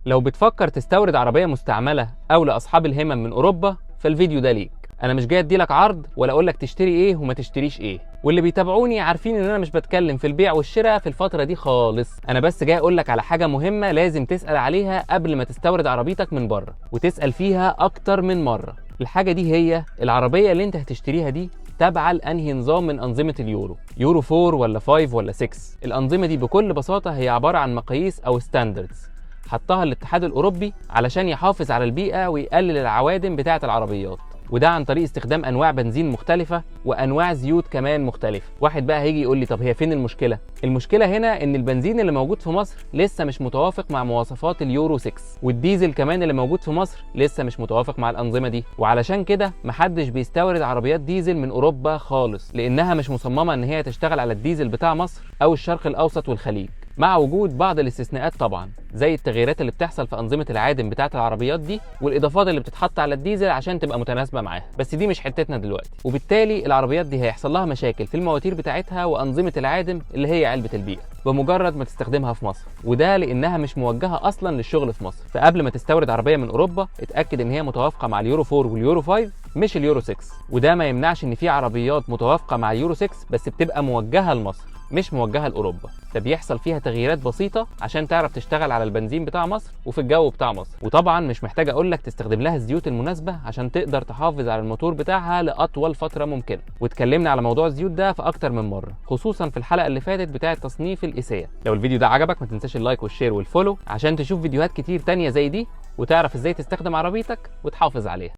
لو بتفكر تستورد عربية مستعملة أو لأصحاب الهمم من أوروبا فالفيديو ده ليك. أنا مش جاي أديلك عرض ولا أقولك تشتري إيه وما تشتريش إيه، واللي بيتابعوني عارفين إن أنا مش بتكلم في البيع والشراء في الفترة دي خالص. أنا بس جاي أقولك على حاجة مهمة لازم تسأل عليها قبل ما تستورد عربيتك من بره، وتسأل فيها أكتر من مرة. الحاجة دي هي العربية اللي أنت هتشتريها دي تابعة لأنهي نظام من أنظمة اليورو، يورو 4 ولا 5 ولا 6. الأنظمة دي بكل بساطة هي عبارة عن مقاييس أو ستاندردز حطها الاتحاد الأوروبي علشان يحافظ على البيئة ويقلل العوادم بتاعة العربيات، وده عن طريق استخدام انواع بنزين مختلفه وانواع زيوت كمان مختلفه. واحد بقى هيجي يقول لي طب هي فين المشكله؟ المشكله هنا ان البنزين اللي موجود في مصر لسه مش متوافق مع مواصفات اليورو 6، والديزل كمان اللي موجود في مصر لسه مش متوافق مع الانظمه دي، وعلشان كده محدش بيستورد عربيات ديزل من اوروبا خالص، لانها مش مصممه ان هي تشتغل على الديزل بتاع مصر او الشرق الاوسط والخليج، مع وجود بعض الاستثناءات طبعا زي التغييرات اللي بتحصل في انظمه العادم بتاعه العربيات دي والاضافات اللي بتتحط على الديزل عشان تبقى متناسبه معاها، بس دي مش حتتنا دلوقتي. وبالتالي العربيات دي هيحصل لها مشاكل في المواتير بتاعتها وانظمه العادم اللي هي علبه البيئه بمجرد ما تستخدمها في مصر، وده لانها مش موجهه اصلا للشغل في مصر. فقبل ما تستورد عربيه من اوروبا اتاكد ان هي متوافقه مع اليورو 4 واليورو 5 مش اليورو 6. وده ما يمنعش ان في عربيات متوافقه مع اليورو 6 بس بتبقى موجهه لمصر مش موجهه لاوروبا، ده بيحصل فيها تغييرات بسيطه عشان تعرف تشتغل على البنزين بتاع مصر وفي الجو بتاع مصر. وطبعا مش محتاج اقول لك تستخدم لها الزيوت المناسبه عشان تقدر تحافظ على الموتور بتاعها لاطول فتره ممكنه، واتكلمنا على موضوع الزيوت ده في اكتر من مره، خصوصا في الحلقه اللي فاتت بتاعه تصنيف الاسيه. لو الفيديو ده عجبك ما تنساش اللايك والشير والفولو عشان تشوف فيديوهات كتير تانية زي دي وتعرف ازاي تستخدم عربيتك وتحافظ عليها.